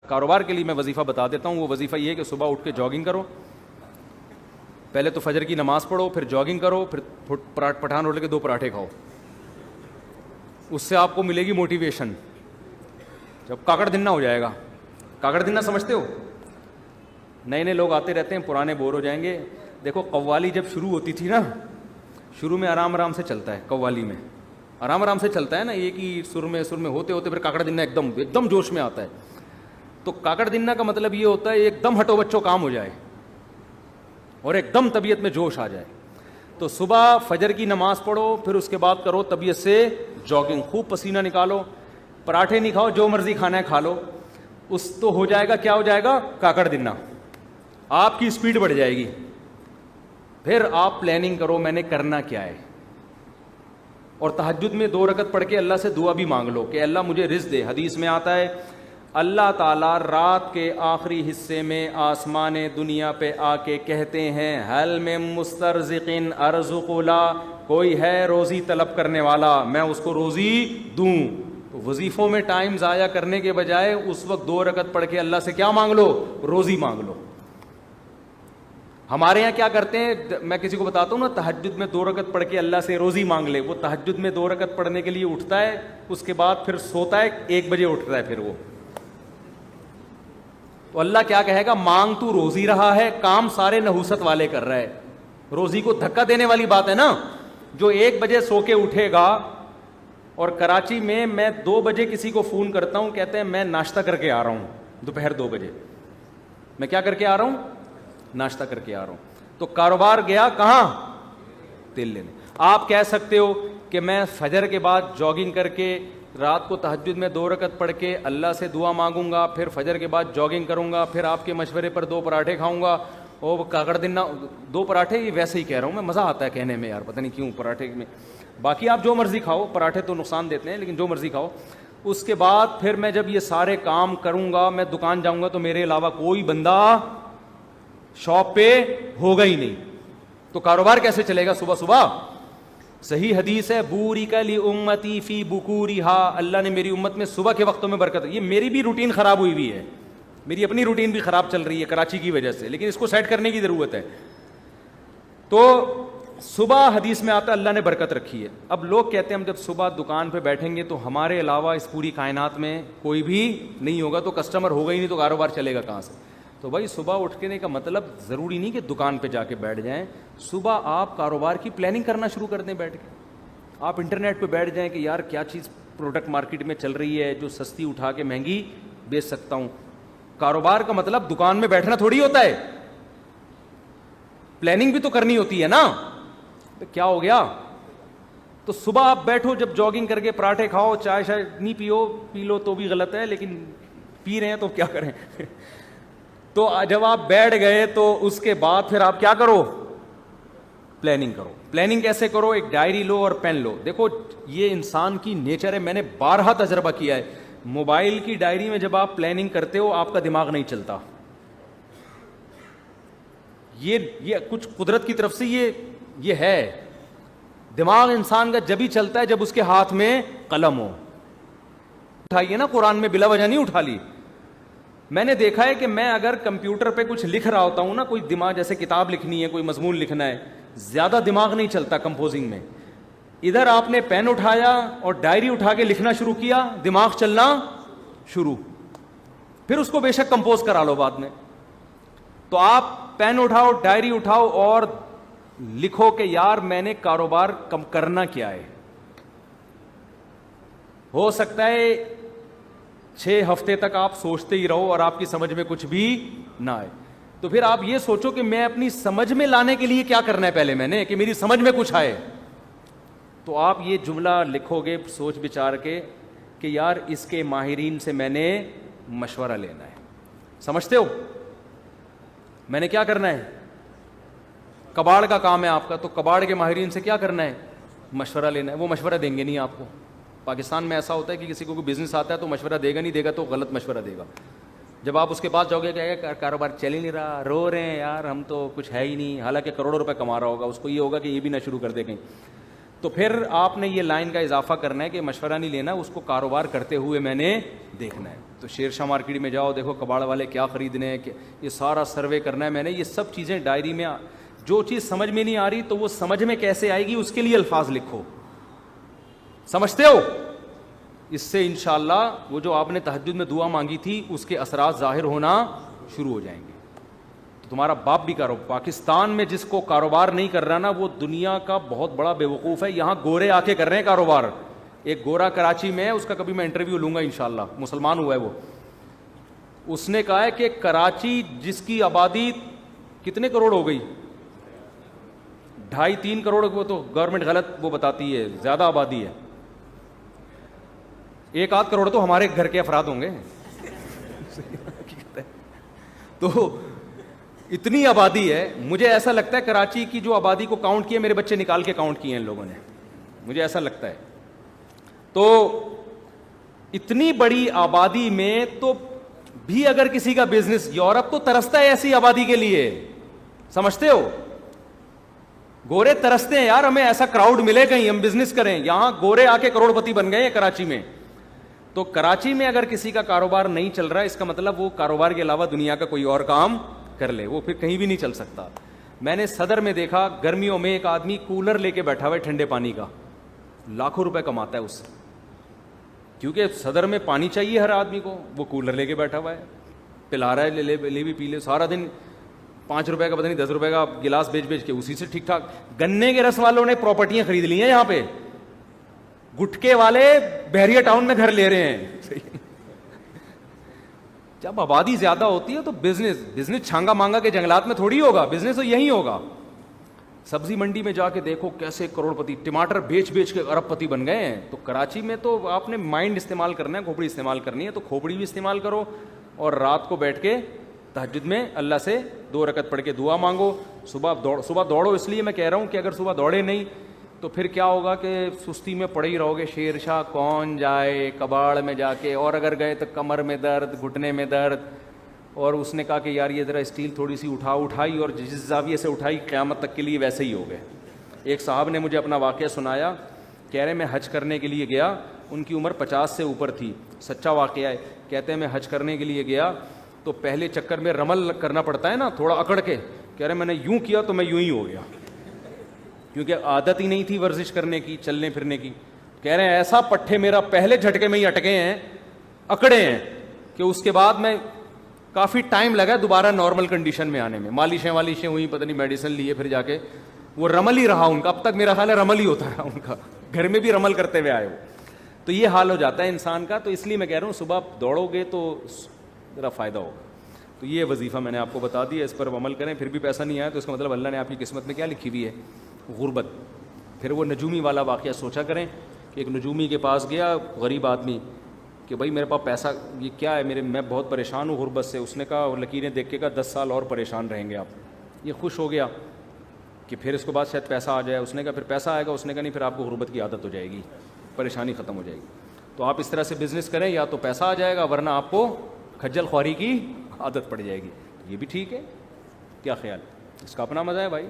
کاروبار کے لیے میں وظیفہ بتا دیتا ہوں. وہ وظیفہ یہ ہے کہ صبح اٹھ کے جاگنگ کرو, پہلے تو فجر کی نماز پڑھو, پھر جاگنگ کرو, پھر پٹھان ہوٹل کے 2 پراٹھے کھاؤ. اس سے آپ کو ملے گی موٹیویشن. جب کاکڑ دن نہ ہو جائے گا. کاکڑ دن نہ سمجھتے ہو؟ نئے نئے لوگ آتے رہتے ہیں, پرانے بور ہو جائیں گے. دیکھو قوالی جب شروع ہوتی تھی نا, شروع میں آرام آرام سے چلتا ہے, قوالی میں آرام آرام سے چلتا ہے نا, ایک ہی سر میں ہوتے ہوتے پھر کاکڑ دنہ ایک دم جوش میں آتا ہے. تو کاکڑ دنہ کا مطلب یہ ہوتا ہے ایک دم ہٹو بچوں کام ہو جائے اور ایک دم طبیعت میں جوش آ جائے. تو صبح فجر کی نماز پڑھو, پھر اس کے بعد کرو طبیعت سے جاگنگ, خوب پسینہ نکالو. پراٹھے نہیں کھاؤ, جو مرضی کھانا ہے کھا لو. اس تو ہو جائے گا, کیا ہو جائے گا, کاکڑ دنہ. آپ کی اسپیڈ بڑھ جائے گی. پھر آپ پلاننگ کرو میں نے کرنا کیا ہے, اور تہجد میں 2 رکعت پڑھ کے اللہ سے دعا بھی مانگ لو کہ اللہ مجھے رزق دے. حدیث میں آتا ہے اللہ تعالیٰ رات کے آخری حصے میں آسمان دنیا پہ آ کے کہتے ہیں حل من مسترزق ارزق لا, کوئی ہے روزی طلب کرنے والا, میں اس کو روزی دوں. تو وظیفوں میں ٹائم ضائع کرنے کے بجائے اس وقت 2 رکعت پڑھ کے اللہ سے کیا مانگ لو, روزی مانگ لو. ہمارے یہاں کیا کرتے ہیں, میں کسی کو بتاتا ہوں نا تہجد میں 2 رکعت پڑھ کے اللہ سے روزی مانگ لے. وہ تہجد میں 2 رکعت پڑھنے کے لیے اٹھتا ہے, اس کے بعد پھر سوتا ہے, 1 بجے اٹھتا ہے پھر وہ. تو اللہ کیا کہے گا, مانگ تو روزی رہا ہے, کام سارے نحوست والے کر رہا ہے. روزی کو دھکا دینے والی بات ہے نا. جو 1 بجے سو کے اٹھے گا, اور کراچی میں 2 بجے کسی کو فون کرتا ہوں, کہتے ہیں میں ناشتہ کر کے آ رہا ہوں, دوپہر 2 بجے میں کیا کر کے آ رہا ہوں, ناشتہ کر کے آ رہا ہوں. تو کاروبار گیا کہاں, تیل لینے. آپ کہہ سکتے ہو کہ میں فجر کے بعد جاگنگ کر کے رات کو تہجد میں 2 رکعت پڑھ کے اللہ سے دعا مانگوں گا, پھر فجر کے بعد جاگنگ کروں گا, پھر آپ کے مشورے پر 2 پراٹھے کھاؤں گا. اور کاکڑ دن 2 پراٹھے, یہ ویسے ہی کہہ رہا ہوں میں, مزہ آتا ہے کہنے میں یار, پتہ نہیں کیوں پراٹھے میں. باقی آپ جو مرضی کھاؤ, پراٹھے تو نقصان دیتے ہیں لیکن جو مرضی کھاؤ. اس کے بعد پھر میں جب یہ سارے کام کروں گا, میں دکان جاؤں گا تو میرے علاوہ کوئی بندہ شاپ پہ ہوگا ہی نہیں. تو کاروبار کیسے چلے گا صبح صبح؟ صحیح حدیث ہے بورک لامتی فی بکورہا, اللہ نے میری امت میں صبح کے وقتوں میں برکت. یہ میری بھی روٹین خراب ہوئی ہے, میری اپنی روٹین بھی خراب چل رہی ہے کراچی کی وجہ سے, لیکن اس کو سیٹ کرنے کی ضرورت ہے. تو صبح حدیث میں آتا ہے اللہ نے برکت رکھی ہے. اب لوگ کہتے ہیں ہم جب صبح دکان پہ بیٹھیں گے تو ہمارے علاوہ اس پوری کائنات میں کوئی بھی نہیں ہوگا, تو کسٹمر ہوگا ہی نہیں, تو کاروبار چلے گا کہاں سے؟ تو بھائی صبح اٹھنے کا مطلب ضروری نہیں کہ دکان پہ جا کے بیٹھ جائیں. صبح آپ کاروبار کی پلاننگ کرنا شروع کر دیں بیٹھ کے. آپ انٹرنیٹ پہ بیٹھ جائیں کہ یار کیا چیز پروڈکٹ مارکیٹ میں چل رہی ہے جو سستی اٹھا کے مہنگی بیچ سکتا ہوں. کاروبار کا مطلب دکان میں بیٹھنا تھوڑی ہوتا ہے, پلاننگ بھی تو کرنی ہوتی ہے نا. تو کیا ہو گیا, تو صبح آپ بیٹھو, جب جاگنگ کر کے پراٹھے کھاؤ, چائے شائے نہیں پی لو تو بھی غلط ہے, لیکن پی رہے ہیں تو کیا کریں. تو جب آپ بیٹھ گئے تو اس کے بعد پھر آپ کیا کرو, پلاننگ کرو. پلاننگ کیسے کرو, ایک ڈائری لو اور پین لو. دیکھو یہ انسان کی نیچر ہے, میں نے بارہا تجربہ کیا ہے. موبائل کی ڈائری میں جب آپ پلاننگ کرتے ہو آپ کا دماغ نہیں چلتا. یہ کچھ قدرت کی طرف سے یہ ہے. دماغ انسان کا جب ہی چلتا ہے جب اس کے ہاتھ میں قلم ہو. اٹھائیے نا, قرآن میں بلا وجہ نہیں اٹھا لی. میں نے دیکھا ہے کہ میں اگر کمپیوٹر پہ کچھ لکھ رہا ہوتا ہوں نا, کوئی دماغ جیسے کتاب لکھنی ہے, کوئی مضمون لکھنا ہے, زیادہ دماغ نہیں چلتا کمپوزنگ میں. ادھر آپ نے پین اٹھایا اور ڈائری اٹھا کے لکھنا شروع کیا, دماغ چلنا شروع. پھر اس کو بے شک کمپوز کرا لو بعد میں. تو آپ پین اٹھاؤ, ڈائری اٹھاؤ اور لکھو کہ یار میں نے کاروبار کم کرنا کیا ہے. ہو سکتا ہے 6 ہفتے تک آپ سوچتے ہی رہو اور آپ کی سمجھ میں کچھ بھی نہ آئے. تو پھر آپ یہ سوچو کہ میں اپنی سمجھ میں لانے کے لیے کیا کرنا ہے پہلے میں نے, کہ میری سمجھ میں کچھ آئے. تو آپ یہ جملہ لکھو گے سوچ بچار کے کہ یار اس کے ماہرین سے میں نے مشورہ لینا ہے. سمجھتے ہو میں نے کیا کرنا ہے؟ کباڑ کا کام ہے آپ کا, تو کباڑ کے ماہرین سے کیا کرنا ہے؟ مشورہ لینا ہے. وہ مشورہ دیں گے نہیں آپ کو. پاکستان میں ایسا ہوتا ہے کہ کسی کو کوئی بزنس آتا ہے تو مشورہ دے گا, نہیں دے گا تو غلط مشورہ دے گا. جب آپ اس کے پاس جاؤ گے کہ کاروبار چل ہی نہیں رہا, رو رہے ہیں یار ہم تو کچھ ہے ہی نہیں, حالانکہ کروڑوں روپے کما رہا ہوگا, اس کو یہ ہوگا کہ یہ بھی نہ شروع کر دے کہیں. تو پھر آپ نے یہ لائن کا اضافہ کرنا ہے کہ مشورہ نہیں لینا, اس کو کاروبار کرتے ہوئے میں نے دیکھنا ہے. تو شیر شاہ مارکیٹ میں جاؤ, دیکھو کباڑ والے کیا خریدنے ہیں, یہ سارا سروے کرنا ہے میں نے. یہ سب چیزیں ڈائری میں, جو چیز سمجھ میں نہیں آ رہی تو وہ سمجھ میں کیسے آئے گی اس کے لیے الفاظ لکھو. سمجھتے ہو؟ اس سے انشاءاللہ وہ جو آپ نے تہجد میں دعا مانگی تھی اس کے اثرات ظاہر ہونا شروع ہو جائیں گے. تو تمہارا باپ بھی کرو. پاکستان میں جس کو کاروبار نہیں کر رہا نا وہ دنیا کا بہت بڑا بے وقوف ہے. یہاں گورے آ کے کر رہے ہیں کاروبار. ایک گورا کراچی میں ہے, اس کا کبھی میں انٹرویو لوں گا انشاءاللہ, مسلمان ہوا ہے وہ. اس نے کہا ہے کہ کراچی جس کی آبادی کتنے کروڑ ہو گئی, 2.5-3 کروڑ, وہ تو گورنمنٹ غلط وہ بتاتی ہے, زیادہ آبادی ہے, 1-8 کروڑ تو ہمارے گھر کے افراد ہوں گے. تو اتنی آبادی ہے. مجھے ایسا لگتا ہے کراچی کی جو آبادی کو کاؤنٹ کیا, میرے بچے نکال کے کاؤنٹ کیے ہیں ان لوگوں نے, مجھے ایسا لگتا ہے. تو اتنی بڑی آبادی میں تو بھی اگر کسی کا بزنس, یورپ تو ترستا ہے ایسی آبادی کے لیے, سمجھتے ہو؟ گورے ترستے ہیں یار, ہمیں ایسا کراؤڈ ملے کہیں ہم بزنس کریں. یہاں گورے آ کے کروڑ پتی بن گئے ہیں کراچی میں. تو کراچی میں اگر کسی کا کاروبار نہیں چل رہا ہے, اس کا مطلب وہ کاروبار کے علاوہ دنیا کا کوئی اور کام کر لے, وہ پھر کہیں بھی نہیں چل سکتا. میں نے صدر میں دیکھا گرمیوں میں ایک آدمی کولر لے کے بیٹھا ہوا ہے ٹھنڈے پانی کا, لاکھوں روپے کماتا ہے اس سے, کیونکہ صدر میں پانی چاہیے ہر آدمی کو. وہ کولر لے کے بیٹھا ہوا ہے, پلا رہا ہے, لے بھی پی لے, سارا دن 5 روپے کا پتہ نہیں 10 روپے کا گلاس بیچ کے اسی سے ٹھیک ٹھاک. گنے کے رس والوں نے پراپرٹیاں خرید لی ہیں یہاں پہ, گٹکے والے بحریہ ٹاؤن میں گھر لے رہے ہیں. جب آبادی زیادہ ہوتی ہے تو بزنس چھانگا مانگا کے جنگلات میں تھوڑی ہوگا, بزنس تو یہی ہوگا. سبزی منڈی میں جا کے دیکھو کیسے کروڑ پتی, ٹماٹر بیچ کے ارب پتی بن گئے ہیں. تو کراچی میں تو آپ نے مائنڈ استعمال کرنا ہے, کھوپڑی استعمال کرنی ہے, تو کھوپڑی بھی استعمال کرو, اور رات کو بیٹھ کے تہجد میں اللہ سے 2 رکعت پڑھ کے دعا مانگو. صبح دوڑو, اس لیے میں کہہ رہا ہوں کہ اگر صبح دوڑے نہیں تو پھر کیا ہوگا کہ سستی میں پڑے ہی رہو گے. شیر شاہ کون جائے کباڑ میں جا کے, اور اگر گئے تو کمر میں درد, گھٹنے میں درد. اور اس نے کہا کہ یار یہ ذرا اسٹیل تھوڑی سی اٹھائی, اور جس زاویے سے اٹھائی قیامت تک کے لیے ویسے ہی ہو گئے. ایک صاحب نے مجھے اپنا واقعہ سنایا, کہہ رہے میں حج کرنے کے لیے گیا, ان کی عمر 50 سے اوپر تھی, سچا واقعہ ہے. کہتے ہیں میں حج کرنے کے لیے گیا تو پہلے چکر میں رمل کرنا پڑتا ہے نا, تھوڑا اکڑ کے. کہہ رہے میں نے یوں کیا تو میں یوں ہی ہو گیا, کیونکہ عادت ہی نہیں تھی ورزش کرنے کی, چلنے پھرنے کی. کہہ رہے ہیں ایسا پٹھے میرا پہلے جھٹکے میں ہی اٹکے ہیں, اکڑے ہیں, کہ اس کے بعد میں کافی ٹائم لگا دوبارہ نارمل کنڈیشن میں آنے میں. مالشیں ہوئی, پتہ نہیں میڈیسن لیے, پھر جا کے وہ رمل ہی رہا ان کا. اب تک میرا خیال ہے رمل ہی ہوتا ہے ان کا, گھر میں بھی رمل کرتے ہوئے آئے ہو. تو یہ حال ہو جاتا ہے انسان کا. تو اس لیے میں کہہ رہا ہوں صبح دوڑو گے تو ذرا فائدہ ہوگا. تو یہ وظیفہ میں نے آپ کو بتا دیا, اس پر عمل کریں. پھر بھی پیسہ نہیں آیا تو اس کا مطلب اللہ نے آپ کی قسمت میں کیا لکھی ہوئی ہے, غربت. پھر وہ نجومی والا واقعہ سوچا کریں کہ ایک نجومی کے پاس گیا غریب آدمی کہ بھائی میرے پاس پیسہ یہ کیا ہے, میں بہت پریشان ہوں غربت سے. اس نے کہا, اور لکیریں دیکھ کے کہا 10 سال اور پریشان رہیں گے آپ. یہ خوش ہو گیا کہ پھر اس کے بعد شاید پیسہ آ جائے. اس نے کہا پھر پیسہ آئے گا. اس نے کہا نہیں, پھر آپ کو غربت کی عادت ہو جائے گی, پریشانی ختم ہو جائے گی. تو آپ اس طرح سے بزنس کریں, یا تو پیسہ آ جائے گا ورنہ آپ کو کھجل خواری کی عادت پڑ جائے گی. یہ بھی ٹھیک ہے, کیا خیال, اس کا اپنا مزہ ہے بھائی.